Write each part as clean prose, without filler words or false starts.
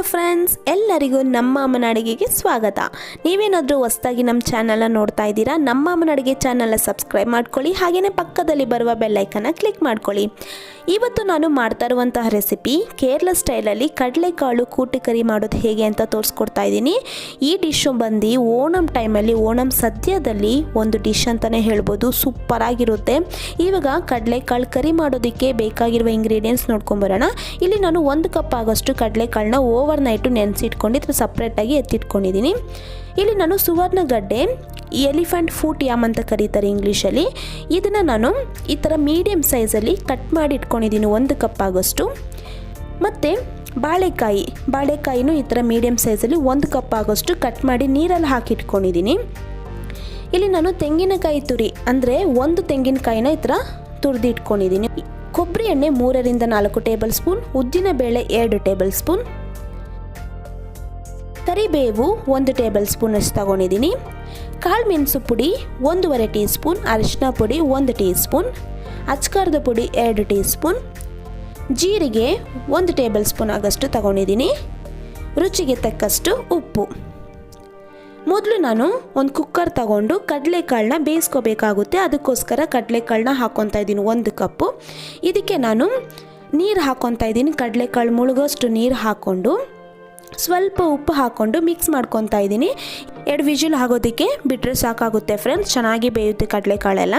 Hello friends, ಎಲ್ಲರಿಗೂ ನಮ್ಮ ಅಮ್ಮನ ಅಡುಗೆಗೆ ಸ್ವಾಗತ. ನೀವೇನಾದರೂ ಹೊಸದಾಗಿ ನಮ್ಮ ಚಾನಲ್ನ ನೋಡ್ತಾ ಇದ್ದೀರಾ, ನಮ್ಮ ಅಮ್ಮನ ಅಡುಗೆ ಚಾನಲ್ನ ಸಬ್ಸ್ಕ್ರೈಬ್ ಮಾಡ್ಕೊಳ್ಳಿ. ಹಾಗೆಯೇ ಪಕ್ಕದಲ್ಲಿ ಬರುವ ಬೆಲ್ ಐಕನ್ನ ಕ್ಲಿಕ್ ಮಾಡ್ಕೊಳ್ಳಿ. ಇವತ್ತು ನಾನು ಮಾಡ್ತಾ ಇರುವಂತಹ ರೆಸಿಪಿ ಕೇರಳ ಸ್ಟೈಲಲ್ಲಿ ಕಡಲೆಕಾಳು ಕೂಟು ಕರಿ ಮಾಡೋದು ಹೇಗೆ ಅಂತ ತೋರಿಸ್ಕೊಡ್ತಾ ಇದ್ದೀನಿ. ಈ ಡಿಶ್ಶು ಬಂದು ಓಣಂ ಟೈಮಲ್ಲಿ, ಓಣಂ ಸದ್ಯದಲ್ಲಿ ಒಂದು ಡಿಶ್ ಅಂತಲೇ ಹೇಳ್ಬೋದು. ಸೂಪರಾಗಿರುತ್ತೆ. ಇವಾಗ ಕಡಲೆಕಾಳು ಕರಿ ಮಾಡೋದಕ್ಕೆ ಬೇಕಾಗಿರುವ ಇಂಗ್ರೀಡಿಯೆಂಟ್ಸ್ ನೋಡ್ಕೊಂಬರೋಣ. ಇಲ್ಲಿ ನಾನು 1 ಕಪ್ ಆಗೋಷ್ಟು ಕಡಲೆಕಾಳನ್ನ ಓವರ್ ನೈಟು ನೆನೆಸಿಟ್ಕೊಂಡು ಇದನ್ನು ಸಪ್ರೇಟಾಗಿ ಎತ್ತಿಟ್ಕೊಂಡಿದ್ದೀನಿ. ಇಲ್ಲಿ ನಾನು ಸುವರ್ಣಗಡ್ಡೆ, ಎಲಿಫೆಂಟ್ ಫೂಟ್ ಯಾಮ್ ಅಂತ ಕರೀತಾರೆ ಇಂಗ್ಲೀಷಲ್ಲಿ, ಇದನ್ನು ನಾನು ಈ ಥರ ಮೀಡಿಯಮ್ ಸೈಜಲ್ಲಿ ಕಟ್ ಮಾಡಿ ಇಟ್ಕೊಂಡಿದ್ದೀನಿ 1 ಕಪ್ ಆಗೋಷ್ಟು. ಮತ್ತು ಬಾಳೆಕಾಯಿನೂ ಈ ಥರ ಮೀಡಿಯಮ್ ಸೈಜಲ್ಲಿ 1 ಕಪ್ ಆಗೋಷ್ಟು ಕಟ್ ಮಾಡಿ ನೀರಲ್ಲಿ ಹಾಕಿಟ್ಕೊಂಡಿದ್ದೀನಿ. ಇಲ್ಲಿ ನಾನು ತೆಂಗಿನಕಾಯಿ ತುರಿ ಅಂದರೆ 1 ತೆಂಗಿನಕಾಯಿನ ಈ ಥರ ತುರಿದು ಇಟ್ಕೊಂಡಿದ್ದೀನಿ. ಕೊಬ್ಬರಿ ಎಣ್ಣೆ 3 ರಿಂದ 4 ಟೇಬಲ್ ಸ್ಪೂನ್, ಉದ್ದಿನ ಬೇಳೆ 2 ಟೇಬಲ್ ಸ್ಪೂನ್, ಕರಿಬೇವು 1 ಟೇಬಲ್ ಸ್ಪೂನ್ ಅಷ್ಟು ತಗೊಂಡಿದ್ದೀನಿ. ಕಾಳು ಮೆಣಸು ಪುಡಿ 1.5 ಟೀ ಸ್ಪೂನ್, ಅರಿಶಿನ ಪುಡಿ 1 ಟೀ ಸ್ಪೂನ್, ಅಚ್ಕಾರದ ಪುಡಿ 2 ಟೀ ಸ್ಪೂನ್, ಜೀರಿಗೆ 1 ಟೇಬಲ್ ಸ್ಪೂನ್ ಆಗೋಷ್ಟು ತಗೊಂಡಿದ್ದೀನಿ. ರುಚಿಗೆ ತಕ್ಕಷ್ಟು ಉಪ್ಪು. ಮೊದಲು ನಾನು ಒಂದು ಕುಕ್ಕರ್ ತಗೊಂಡು ಕಡಲೆಕಾಳನ್ನ ಬೇಯಿಸ್ಕೋಬೇಕಾಗುತ್ತೆ. ಅದಕ್ಕೋಸ್ಕರ ಕಡಲೆಕಾಳನ್ನ ಹಾಕ್ಕೊತಾ ಇದ್ದೀನಿ 1 ಕಪ್ಪು. ಇದಕ್ಕೆ ನಾನು ನೀರು ಹಾಕ್ಕೊತಾ ಇದ್ದೀನಿ. ಕಡಲೆಕಾಳು ಮುಳುಗೋಷ್ಟು ನೀರು ಹಾಕ್ಕೊಂಡು ಸ್ವಲ್ಪ ಉಪ್ಪು ಹಾಕ್ಕೊಂಡು ಮಿಕ್ಸ್ ಮಾಡ್ಕೊತಾ ಇದ್ದೀನಿ. 2 ವಿಜಿಲ್ ಆಗೋದಕ್ಕೆ ಬಿಟ್ಟರೆ ಸಾಕಾಗುತ್ತೆ ಫ್ರೆಂಡ್ಸ್, ಚೆನ್ನಾಗಿ ಬೇಯುತ್ತೆ ಕಡಲೆಕಾಳೆಲ್ಲ.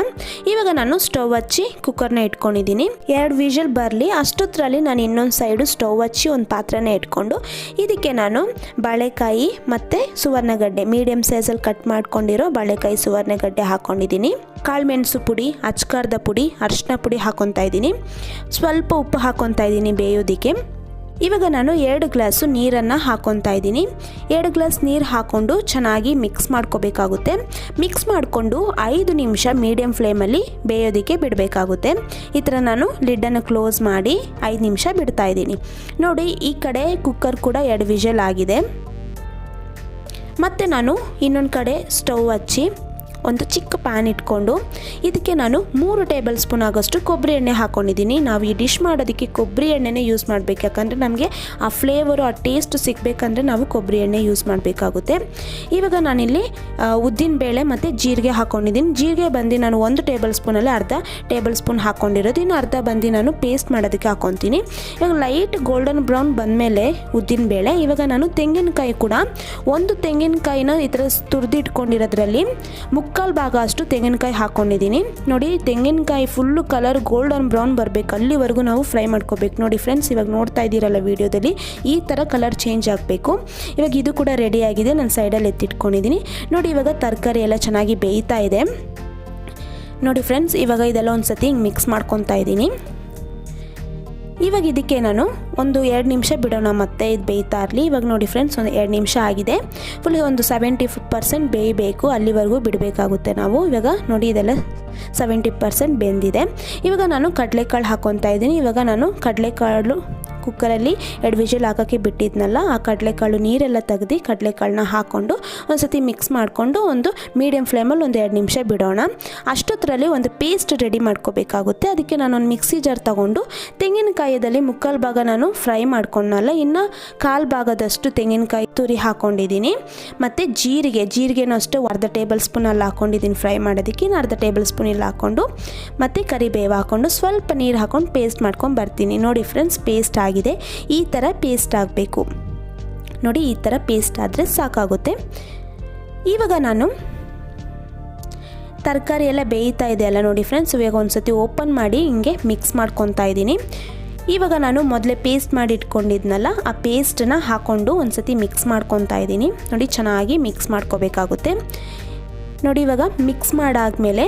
ಇವಾಗ ನಾನು ಸ್ಟವ್ ಹಚ್ಚಿ ಕುಕ್ಕರ್ನ ಇಟ್ಕೊಂಡಿದ್ದೀನಿ. 2 ವಿಜಿಲ್ ಬರಲಿ ಅಷ್ಟೊತ್ತರಲ್ಲಿ ನಾನು ಇನ್ನೊಂದು ಸೈಡು ಸ್ಟವ್ ಹಚ್ಚಿ ಒಂದು ಪಾತ್ರೆನ ಇಟ್ಕೊಂಡು ಇದಕ್ಕೆ ನಾನು ಬಾಳೆಕಾಯಿ ಮತ್ತು ಸುವರ್ಣಗಡ್ಡೆ ಮೀಡಿಯಮ್ ಸೈಜಲ್ಲಿ ಕಟ್ ಮಾಡ್ಕೊಂಡಿರೋ ಬಾಳೆಕಾಯಿ ಸುವರ್ಣಗಡ್ಡೆ ಹಾಕ್ಕೊಂಡಿದ್ದೀನಿ. ಕಾಳು ಮೆಣಸು ಪುಡಿ, ಅಚ್ಕಾರದ ಪುಡಿ, ಅರಿಶಿನ ಪುಡಿ ಹಾಕ್ಕೊತಾ ಇದ್ದೀನಿ. ಸ್ವಲ್ಪ ಉಪ್ಪು ಹಾಕ್ಕೊತಾ ಇದ್ದೀನಿ ಬೇಯೋದಕ್ಕೆ. ಇವಾಗ ನಾನು 2 ಗ್ಲಾಸು ನೀರನ್ನು ಹಾಕ್ಕೊತಾ ಇದ್ದೀನಿ. 2 ಗ್ಲಾಸ್ ನೀರು ಹಾಕ್ಕೊಂಡು ಚೆನ್ನಾಗಿ ಮಿಕ್ಸ್ ಮಾಡ್ಕೋಬೇಕಾಗುತ್ತೆ. ಮಿಕ್ಸ್ ಮಾಡಿಕೊಂಡು 5 ನಿಮಿಷ ಮೀಡಿಯಮ್ ಫ್ಲೇಮಲ್ಲಿ ಬೇಯೋದಕ್ಕೆ ಬಿಡಬೇಕಾಗುತ್ತೆ. ಈ ಥರ ನಾನು ಲಿಡ್ಡನ್ನು ಕ್ಲೋಸ್ ಮಾಡಿ 5 ನಿಮಿಷ ಬಿಡ್ತಾ ಇದ್ದೀನಿ. ನೋಡಿ, ಈ ಕಡೆ ಕುಕ್ಕರ್ ಕೂಡ 2 ವಿಜಿಲ್ ಆಗಿದೆ. ಮತ್ತು ನಾನು ಇನ್ನೊಂದು ಕಡೆ ಸ್ಟವ್ ಹಚ್ಚಿ ಒಂದು ಚಿಕ್ಕ ಪ್ಯಾನ್ ಇಟ್ಕೊಂಡು ಇದಕ್ಕೆ ನಾನು 3 ಟೇಬಲ್ ಸ್ಪೂನ್ ಆಗೋಷ್ಟು ಕೊಬ್ಬರಿ ಎಣ್ಣೆ ಹಾಕ್ಕೊಂಡಿದ್ದೀನಿ. ನಾವು ಈ ಡಿಶ್ ಮಾಡೋದಕ್ಕೆ ಕೊಬ್ಬರಿ ಎಣ್ಣೆನೇ ಯೂಸ್ ಮಾಡಬೇಕು, ಯಾಕಂದರೆ ನಮಗೆ ಆ ಫ್ಲೇವರು, ಆ ಟೇಸ್ಟ್ ಸಿಗಬೇಕಂದ್ರೆ ನಾವು ಕೊಬ್ಬರಿ ಎಣ್ಣೆ ಯೂಸ್ ಮಾಡಬೇಕಾಗುತ್ತೆ. ಇವಾಗ ನಾನಿಲ್ಲಿ ಉದ್ದಿನ ಬೇಳೆ ಮತ್ತು ಜೀರಿಗೆ ಹಾಕ್ಕೊಂಡಿದ್ದೀನಿ. ಜೀರಿಗೆ ಬಂದು ನಾನು 1 ಟೇಬಲ್ ಸ್ಪೂನಲ್ಲಿ ಅರ್ಧ ಟೇಬಲ್ ಸ್ಪೂನ್ ಹಾಕ್ಕೊಂಡಿರೋದು, ಇನ್ನು ಅರ್ಧ ಬಂದು ನಾನು ಪೇಸ್ಟ್ ಮಾಡೋದಕ್ಕೆ ಹಾಕ್ಕೊತೀನಿ. ಇವಾಗ ಲೈಟ್ ಗೋಲ್ಡನ್ ಬ್ರೌನ್ ಬಂದಮೇಲೆ ಉದ್ದಿನ ಬೇಳೆ, ಇವಾಗ ನಾನು ತೆಂಗಿನಕಾಯಿ ಕೂಡ 1 ತೆಂಗಿನಕಾಯಿನ ಈ ಥರ ತುರಿದಿಟ್ಕೊಂಡಿರೋದ್ರಲ್ಲಿ 3/4 ಭಾಗ ಅಷ್ಟು ತೆಂಗಿನಕಾಯಿ ಹಾಕ್ಕೊಂಡಿದ್ದೀನಿ. ನೋಡಿ, ತೆಂಗಿನಕಾಯಿ ಫುಲ್ಲು ಕಲರ್ ಗೋಲ್ಡನ್ ಬ್ರೌನ್ ಬರಬೇಕು, ಅಲ್ಲಿವರೆಗೂ ನಾವು ಫ್ರೈ ಮಾಡ್ಕೋಬೇಕು. ನೋಡಿ ಫ್ರೆಂಡ್ಸ್, ಇವಾಗ ನೋಡ್ತಾ ಇದ್ದೀರಲ್ಲ ವಿಡಿಯೋದಲ್ಲಿ, ಈ ಥರ ಕಲರ್ ಚೇಂಜ್ ಆಗಬೇಕು. ಇವಾಗ ಇದು ಕೂಡ ರೆಡಿ ಆಗಿದೆ, ನಾನು ಸೈಡಲ್ಲಿ ಎತ್ತಿಟ್ಕೊಂಡಿದ್ದೀನಿ. ನೋಡಿ, ಇವಾಗ ತರಕಾರಿ ಎಲ್ಲ ಚೆನ್ನಾಗಿ ಬೇಯ್ತಾ ಇದೆ. ನೋಡಿ ಫ್ರೆಂಡ್ಸ್, ಇವಾಗ ಇದೆಲ್ಲ ಒಂದು ಸತಿ ಹಿಂಗೆ ಮಿಕ್ಸ್ ಮಾಡ್ಕೊತಾ ಇದ್ದೀನಿ. ಇವಾಗ ಇದಕ್ಕೆ ನಾನು ಒಂದು 2 ನಿಮಿಷ ಬಿಡೋಣ, ಮತ್ತೆ ಇದು ಬೇಯ್ತಾ ಇರಲಿ. ಇವಾಗ ನೋಡಿ ಫ್ರೆಂಡ್ಸ್, ಒಂದು 2 ನಿಮಿಷ ಆಗಿದೆ. ಫುಲ್ ಒಂದು 70% ಬೇಯಬೇಕು, ಅಲ್ಲಿವರೆಗೂ ಬಿಡಬೇಕಾಗುತ್ತೆ ನಾವು. ಇವಾಗ ನೋಡಿ, ಇದೆಲ್ಲ 70% ಬೆಂದಿದೆ. ಇವಾಗ ನಾನು ಕಡಲೆಕಾಳು ಹಾಕ್ಕೊತಾ ಇದ್ದೀನಿ. ಇವಾಗ ನಾನು ಕಡಲೆಕಾಳು ಕುಕ್ಕರಲ್ಲಿ 2 ವಿಜಿಲ್ ಹಾಕೋಕ್ಕೆ ಬಿಟ್ಟಿದ್ನಲ್ಲ, ಆ ಕಡಲೆಕಾಳು ನೀರೆಲ್ಲ ತೆಗೆದು ಕಡಲೆಕಾಳನ್ನ ಹಾಕ್ಕೊಂಡು ಒಂದು ಸತಿ ಮಿಕ್ಸ್ ಮಾಡಿಕೊಂಡು ಒಂದು ಮೀಡಿಯಮ್ ಫ್ಲೇಮಲ್ಲಿ ಒಂದು 2 ನಿಮಿಷ ಬಿಡೋಣ. ಅಷ್ಟೊತ್ತರಲ್ಲಿ ಒಂದು ಪೇಸ್ಟ್ ರೆಡಿ ಮಾಡ್ಕೋಬೇಕಾಗುತ್ತೆ. ಅದಕ್ಕೆ ನಾನೊಂದು ಮಿಕ್ಸಿ ಜಾರ್ ತೊಗೊಂಡು ತೆಂಗಿನಕಾಯದಲ್ಲಿ 3/4 ಭಾಗ ನಾನು ಫ್ರೈ ಮಾಡ್ಕೊಂಡಲ್ಲ, ಇನ್ನು 1/4 ಭಾಗದಷ್ಟು ತೆಂಗಿನಕಾಯಿ ತುರಿ ಹಾಕ್ಕೊಂಡಿದ್ದೀನಿ. ಮತ್ತು ಜೀರಿಗೆನೂ ಅಷ್ಟೇ 1/2 ಟೇಬಲ್ ಸ್ಪೂನಲ್ಲಿ ಹಾಕ್ಕೊಂಡಿದ್ದೀನಿ ಫ್ರೈ ಮಾಡೋದಕ್ಕೆ. ಇನ್ನು 1/2 ಟೇಬಲ್ ಸ್ಪೂನ್ ಇಲ್ಲಿ ಹಾಕ್ಕೊಂಡು ಮತ್ತು ಕರಿಬೇವು ಹಾಕ್ಕೊಂಡು ಸ್ವಲ್ಪ ನೀರು ಹಾಕ್ಕೊಂಡು ಪೇಸ್ಟ್ ಮಾಡ್ಕೊಂಡು ಬರ್ತೀನಿ. ನೋಡಿ ಫ್ರೆಂಡ್ಸ್, ಪೇಸ್ಟ್ ಆಗಿದೆ. ಈ ಥರ ಪೇಸ್ಟ್ ಆಗಬೇಕು. ನೋಡಿ, ಈ ಥರ ಪೇಸ್ಟ್ ಆದರೆ ಸಾಕಾಗುತ್ತೆ. ಇವಾಗ ನಾನು ತರಕಾರಿ ಎಲ್ಲ ಬೇಯ್ತಾ ಇದೆ ಅಲ್ಲ ನೋಡಿ ಫ್ರೆಂಡ್ಸ್, ಇವಾಗ ಒಂದು ಸತಿ ಓಪನ್ ಮಾಡಿ ಹಿಂಗೆ ಮಿಕ್ಸ್ ಮಾಡ್ಕೊತಾ ಇದ್ದೀನಿ. ಇವಾಗ ನಾನು ಮೊದಲೇ ಪೇಸ್ಟ್ ಮಾಡಿ ಇಟ್ಕೊಂಡಿದ್ನಲ್ಲ, ಆ ಪೇಸ್ಟನ್ನ ಹಾಕ್ಕೊಂಡು ಒಂದು ಸತಿ ಮಿಕ್ಸ್ ಮಾಡ್ಕೊತಾ ಇದ್ದೀನಿ. ನೋಡಿ, ಚೆನ್ನಾಗಿ ಮಿಕ್ಸ್ ಮಾಡ್ಕೋಬೇಕಾಗುತ್ತೆ. ನೋಡಿ, ಇವಾಗ ಮಿಕ್ಸ್ ಮಾಡಾದಮೇಲೆ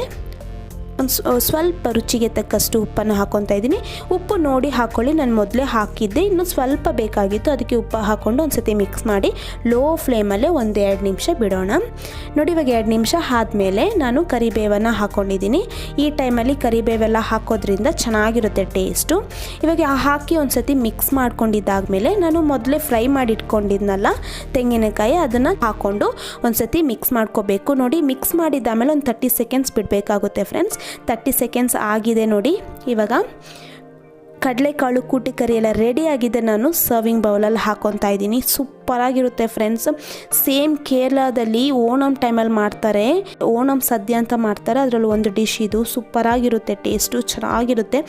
ಒಂದು ಸ್ವಲ್ಪ ರುಚಿಗೆ ತಕ್ಕಷ್ಟು ಉಪ್ಪನ್ನು ಹಾಕ್ಕೊತಾ ಇದ್ದೀನಿ. ಉಪ್ಪು ನೋಡಿ ಹಾಕ್ಕೊಳ್ಳಿ, ನಾನು ಮೊದಲೇ ಹಾಕಿದ್ದೆ, ಇನ್ನೂ ಸ್ವಲ್ಪ ಬೇಕಾಗಿತ್ತು, ಅದಕ್ಕೆ ಉಪ್ಪು ಹಾಕ್ಕೊಂಡು ಒಂದು ಸತಿ ಮಿಕ್ಸ್ ಮಾಡಿ ಲೋ ಫ್ಲೇಮಲ್ಲೇ ಒಂದು 2 ನಿಮಿಷ ಬಿಡೋಣ. ನೋಡಿ, ಇವಾಗ 2 ನಿಮಿಷ ಆದಮೇಲೆ ನಾನು ಕರಿಬೇವನ್ನು ಹಾಕ್ಕೊಂಡಿದ್ದೀನಿ. ಈ ಟೈಮಲ್ಲಿ ಕರಿಬೇವೆಲ್ಲ ಹಾಕೋದ್ರಿಂದ ಚೆನ್ನಾಗಿರುತ್ತೆ ಟೇಸ್ಟು. ಇವಾಗ ಹಾಕಿ ಒಂದು ಸತಿ ಮಿಕ್ಸ್ ಮಾಡ್ಕೊಂಡಿದ್ದಾದಮೇಲೆ ನಾನು ಮೊದಲೇ ಫ್ರೈ ಮಾಡಿ ಇಟ್ಕೊಂಡಿದ್ನಲ್ಲ ತೆಂಗಿನಕಾಯಿ, ಅದನ್ನು ಹಾಕ್ಕೊಂಡು ಒಂದು ಸತಿ ಮಿಕ್ಸ್ ಮಾಡ್ಕೋಬೇಕು. ನೋಡಿ, ಮಿಕ್ಸ್ ಮಾಡಿದ್ದಾದಮೇಲೆ ಒಂದು 30 ಸೆಕೆಂಡ್ಸ್ ಬಿಡಬೇಕಾಗುತ್ತೆ ಫ್ರೆಂಡ್ಸ್. 30 ಸೆಕೆಂಡ್ಸ್ ಆಗಿದೆ ನೋಡಿ. ಇವಾಗ ಕಡಲೆಕಾಳು ಕೂಟಿ ಕರಿ ಎಲ್ಲ ರೆಡಿ ಆಗಿದೆ. ನಾನು ಸರ್ವಿಂಗ್ ಬೌಲಲ್ಲಿ ಹಾಕೊತಾ ಇದ್ದೀನಿ. ಸೂಪರಾಗಿರುತ್ತೆ ಫ್ರೆಂಡ್ಸ್. ಸೇಮ್ ಕೇರಳದಲ್ಲಿ ಓಣಂ ಟೈಮಲ್ಲಿ ಮಾಡ್ತಾರೆ, ಓಣಂ ಸದ್ಯ ಅಂತ ಮಾಡ್ತಾರೆ. ಅದರಲ್ಲಿ ಒಂದು ಡಿಶ್ ಇದು. ಸೂಪರಾಗಿರುತ್ತೆ, ಟೇಸ್ಟು ಚೆನ್ನಾಗಿರುತ್ತೆ.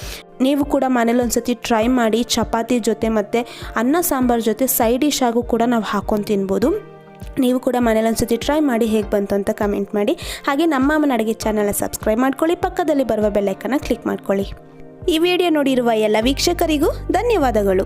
ನೀವು ಕೂಡ ಮನೇಲಿ ಒಂದ್ಸತಿ ಟ್ರೈ ಮಾಡಿ. ಚಪಾತಿ ಜೊತೆ ಮತ್ತು ಅನ್ನ ಸಾಂಬಾರು ಜೊತೆ ಸೈಡ್ ಡಿಶ್ ಆಗು ಕೂಡ ನಾವು ಹಾಕೊಂಡು ತಿನ್ಬೋದು. ನೀವು ಕೂಡ ಮನೇಲಿ ಒಂದ್ಸತಿ ಟ್ರೈ ಮಾಡಿ ಹೇಗೆ ಬಂತು ಅಂತ ಕಮೆಂಟ್ ಮಾಡಿ. ಹಾಗೆ ನಮ್ಮ ಅಮ್ಮನ ಅಡುಗೆ ಚಾನಲ್ನ ಸಬ್ಸ್ಕ್ರೈಬ್ ಮಾಡ್ಕೊಳ್ಳಿ, ಪಕ್ಕದಲ್ಲಿ ಬರುವ ಬೆಲ್ ಐಕನ್ನ ಕ್ಲಿಕ್ ಮಾಡ್ಕೊಳ್ಳಿ. ಈ ವಿಡಿಯೋ ನೋಡಿರುವ ಎಲ್ಲ ವೀಕ್ಷಕರಿಗೂ ಧನ್ಯವಾದಗಳು.